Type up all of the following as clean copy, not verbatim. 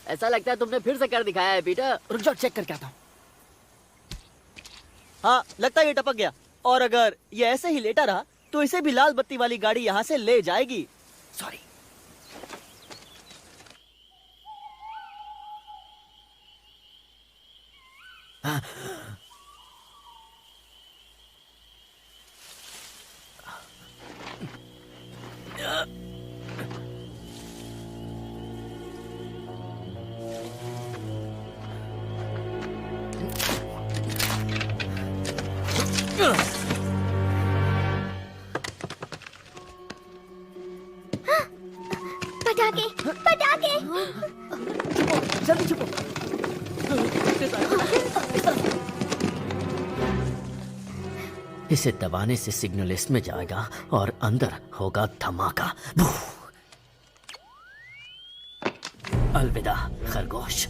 ऐसा लगता है तुमने फिर से कर दिखाया है पीटर। रुक जाओ, चेक करके आता हूँ। हाँ, लगता है ये टपक गया। और अगर ये ऐसे ही लेटा रहा तो इसे भी लाल बत्ती वाली गाड़ी यहाँ से ले जाएगी। सॉरी। पटाखे, पटाखे। जल्दी छुपो। इसे दबाने से सिग्नल इसमें जाएगा और अंदर होगा धमाका। अलविदा खरगोश।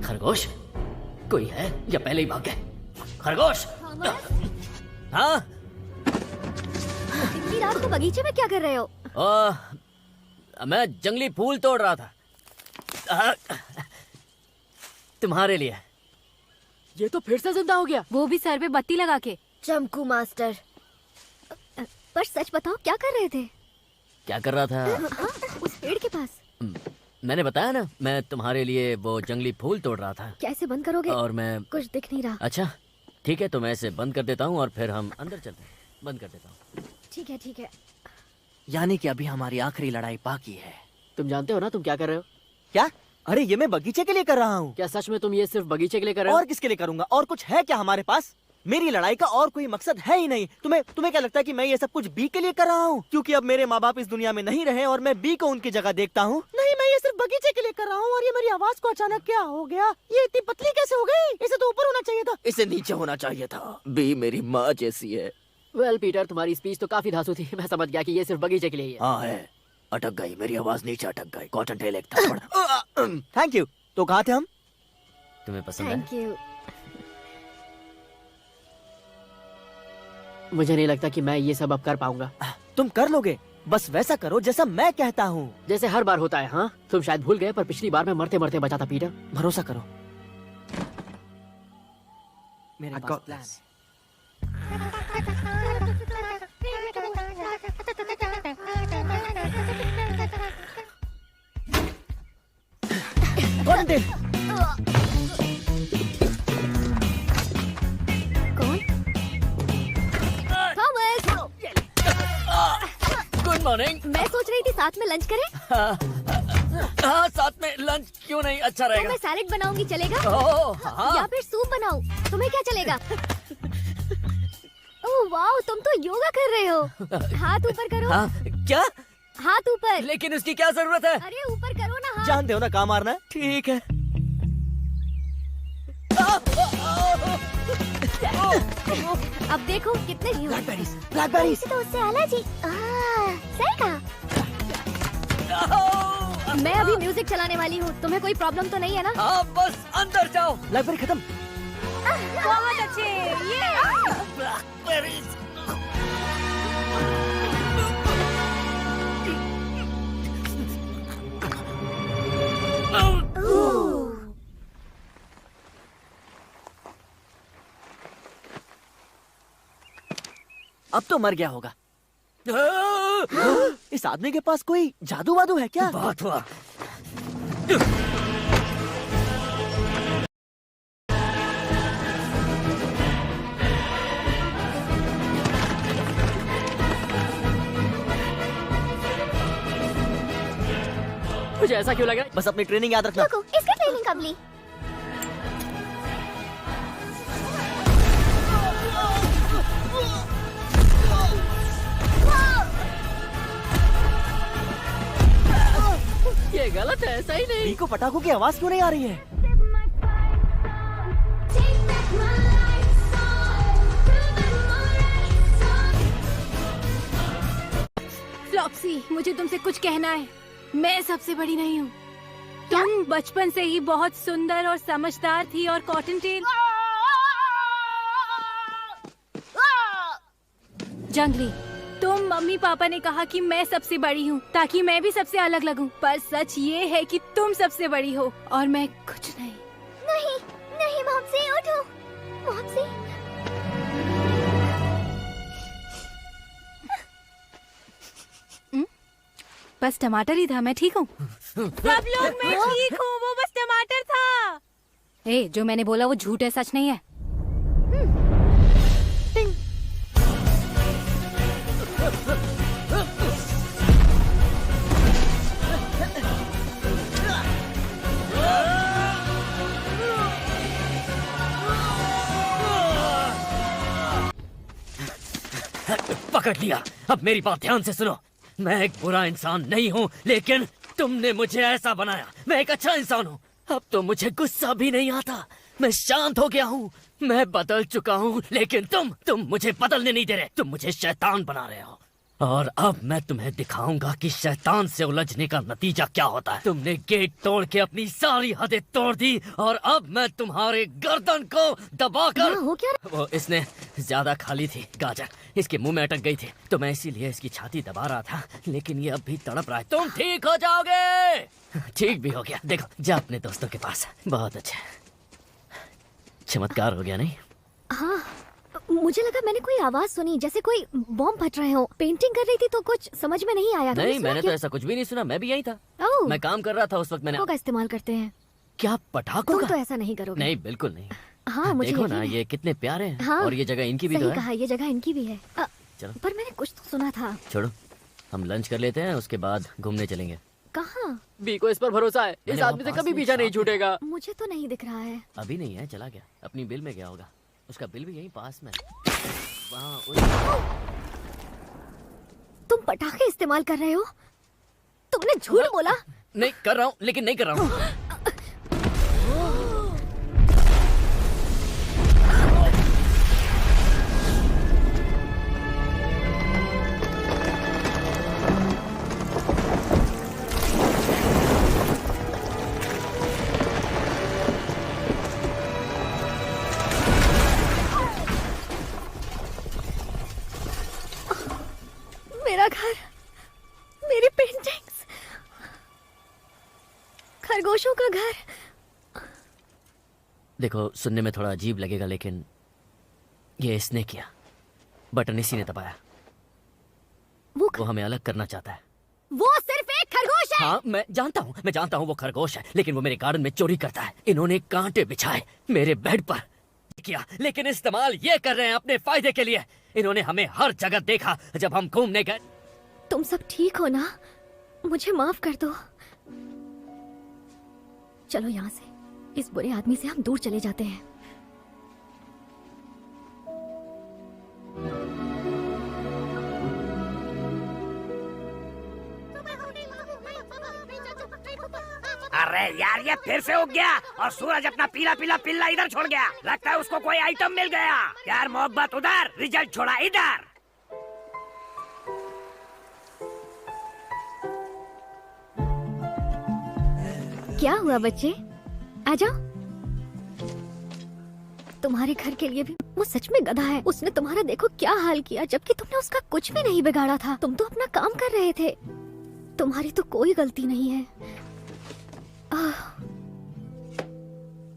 खरगोश, कोई है या पहले ही भाग गए? खरगोश। हाँ, इतनी रात को बगीचे में क्या कर रहे हो? मैं जंगली फूल तोड़ रहा था तुम्हारे लिए। ये तो फिर से जिंदा हो गया, वो भी सर पे बत्ती लगा के। चमकू मास्टर, पर सच बताओ क्या कर रहे थे? क्या कर रहा था? हाँ, उस पेड़ के पास। मैंने बताया ना, मैं तुम्हारे लिए वो जंगली फूल तोड़ रहा था। कैसे बंद करोगे? और मैं कुछ दिख नहीं रहा। अच्छा ठीक है, तो मैं इसे बंद कर देता हूँ और फिर हम अंदर चलते हैं। बंद कर देता हूँ। ठीक है, ठीक है। यानी कि अभी हमारी आखिरी लड़ाई बाकी है। तुम जानते हो ना तुम क्या कर रहे हो? क्या? अरे ये मैं बगीचे के लिए कर रहा हूँ। क्या सच में तुम ये सिर्फ बगीचे के लिए कर रहे हो? और किसके लिए करूँगा? और कुछ है क्या हमारे पास? मेरी लड़ाई का और कोई मकसद है ही नहीं। तुम्हें क्या लगता है कि मैं ये सब कुछ बी के लिए कर रहा हूँ? क्योंकि अब मेरे माँ बाप इस दुनिया में नहीं रहे और मैं बी को उनकी जगह देखता हूँ। नहीं, मैं ये सिर्फ बगीचे के लिए कर रहा हूँ। और ये मेरी आवाज को अचानक क्या हो गया? ये इतनी पतली कैसे हो गई? इसे तो ऊपर होना चाहिए था। इसे नीचे होना चाहिए था। बी मेरी माँ जैसी है। वेल पीटर, तुम्हारी स्पीच तो काफी धांसू थी। मैं समझ गया कि ये सिर्फ बगीचे के लिए ही है। हाँ है, अटक गई मेरी आवाज, नीचे अटक गई। कॉटन टेल एक थप्पड़। Thank you. तो कहाँ थे हम? तुम्हें पसंद है? Thank you. मुझे नहीं लगता कि मैं ये सब अब कर पाऊंगा। तुम कर लोगे, बस वैसा करो जैसा मैं कहता हूँ। जैसे हर बार होता है। हाँ, तुम शायद भूल गए, पर पिछली बार मैं मरते मरते बचा था पीटर। भरोसा करो, मेरे पास प्लान है। कौन थे? कौन? थॉमस। Good morning. मैं सोच रही थी साथ में लंच करें। हाँ, साथ में लंच क्यों नहीं? अच्छा तो रहेगा। मैं सैलेड बनाऊंगी, चलेगा? ओह, हाँ। या फिर सूप बनाऊं? तुम्हें क्या चलेगा? ओह वाओ, तुम तो योगा कर रहे हो। हाथ ऊपर करो। हाँ, क्या? हाथ ऊपर। लेकिन उसकी क्या जरूरत है? अरे ऊपर करो ना हाथ। जानते हो ना कहाँ मारना है? ठीक है। अब देखो कितने ब्लैकबेरीज, ब्लैकबेरीज। तो उससे अलग ही। सही कहा। मैं अभी म्यूजिक चलाने वाली हूँ। तुम्हें कोई प्रॉब्लम तो नहीं है ना? हाँ, बस अंदर जाओ। ब्लैकबेरी खत्म। बहुत अच्छे। ये ब्लैकबेरीज। अब तो मर गया होगा। इस आदमी के पास कोई जादू वादू है क्या? बात हुआ। मुझे ऐसा क्यों लग रहा है? बस अपनी ट्रेनिंग याद रखना। रुको, इसका ट्रेनिंग कब ली? ये गलत है, ऐसा ही नहीं। बी को पटाखों की आवाज क्यों नहीं आ रही है? फ्लॉक्सी, मुझे तुमसे कुछ कहना है। मैं सबसे बड़ी नहीं हूँ। तुम बचपन से ही बहुत सुंदर और समझदार थी और कॉटन टेल जंगली, तुम मम्मी पापा ने कहा कि मैं सबसे बड़ी हूँ ताकि मैं भी सबसे अलग लगूं, पर सच ये है कि तुम सबसे बड़ी हो और मैं कुछ नहीं। नहीं नहीं मॉम्सी, उठो मॉम्सी। बस टमाटर ही था, मैं ठीक हूँ। सब लोग मैं ठीक हूँ, वो बस टमाटर था। ए, जो मैंने बोला वो झूठ है, सच नहीं है। पकड़ लिया। अब मेरी बात ध्यान से सुनो। मैं एक बुरा इंसान नहीं हूँ, लेकिन तुमने मुझे ऐसा बनाया। मैं एक अच्छा इंसान हूँ। अब तो मुझे गुस्सा भी नहीं आता। मैं शांत हो गया हूँ। मैं बदल चुका हूँ, लेकिन तुम मुझे बदलने नहीं दे रहे। तुम मुझे शैतान बना रहे हो। और अब मैं तुम्हें दिखाऊंगा कि शैतान से उलझने का नतीजा क्या होता है। तुमने गेट तोड़ के अपनी सारी हदें तोड़ दी, और अब मैं तुम्हारे गर्दन को दबाकर। हो क्या? वो इसने ज्यादा खा ली थी गाजर, इसके मुंह में अटक गई थी, तो मैं इसीलिए इसकी छाती दबा रहा था, लेकिन ये अब भी तड़प रहा है। तुम ठीक हो जाओगे। ठीक भी हो गया। देखो, जा अपने दोस्तों के पास। बहुत अच्छा, चमत्कार हो गया नहीं? हाँ, मुझे लगा मैंने कोई आवाज सुनी, जैसे कोई बॉम्ब फट रहे हो। पेंटिंग कर रही थी तो कुछ समझ में नहीं आया। नहीं, मैंने तो ऐसा कुछ भी नहीं सुना। मैं भी यही था। ओह, मैं काम कर रहा था उस वक्त। मैंने का इस्तेमाल करते हैं। क्या पटाखों तुम का? तो ऐसा नहीं करोगे। नहीं, बिल्कुल नहीं। हाँ, मुझे देखो यकीन ना, है। ये कितने प्यारे हैं। हाँ, और ये जगह इनकी भी तो सही है। कहा, ये जगह इनकी भी है। चलो, पर मैंने कुछ तो सुना था। छोड़ो, हम लंच कर लेते हैं, उसके बाद घूमने चलेंगे। कहाँ? बी को इस पर भरोसा है। इस मैंने आदमी से वहाँ कभी पास में पीछा नहीं शॉप छूटेगा। मुझे तो नहीं दिख रहा है। अभी नहीं है, चला गया। अपनी बिल में गया होगा। उसका बिल भी यहीं पास में है। वहाँ तुम पटाखे इस्तेमाल कर रहे हो? तुमने झूठ बोला। नहीं कर रहा हूँ, लेकिन नहीं कर रहा हूँ। मेरा घर, मेरी पेंटिंग्स, खरगोशों का घर। देखो, सुनने में थोड़ा अजीब लगेगा, लेकिन ये इसने किया। बटन इसी ने दबाया। वो हमें अलग करना चाहता है। वो सिर्फ एक खरगोश है। हाँ, मैं जानता हूँ वो खरगोश है, लेकिन वो मेरे गार्डन में चोरी करता है। इन्होंने कांटे बिछाए मेरे बेड पर किया, लेकिन इस्तेमाल ये कर रहे हैं अपने फायदे के लिए। इन्होंने हमें हर जगह देखा जब हम घूमने गए। तुम सब ठीक हो ना? मुझे माफ कर दो। चलो यहाँ से, इस बुरे आदमी से हम दूर चले जाते हैं। अरे यार, ये फिर से उग गया और सूरज अपना पीला पीला पिल्ला इधर छोड़ गया। लगता है उसको कोई आइटम मिल गया। यार मोहब्बत उधर, रिजल्ट छोड़ा इधर। क्या हुआ बच्चे? आ जाओ। तुम्हारे घर के लिए भी वो सच में गधा है। उसने तुम्हारा देखो क्या हाल किया, जबकि तुमने उसका कुछ भी नहीं बिगाड़ा था। तुम तो अपना काम कर रहे थे। तुम्हारी तो कोई गलती नहीं है।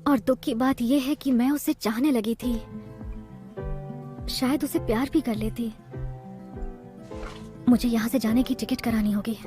और दुख की बात यह है कि मैं उसे चाहने लगी थी। शायद उसे प्यार भी कर लेती। मुझे यहाँ से जाने की टिकट करानी होगी।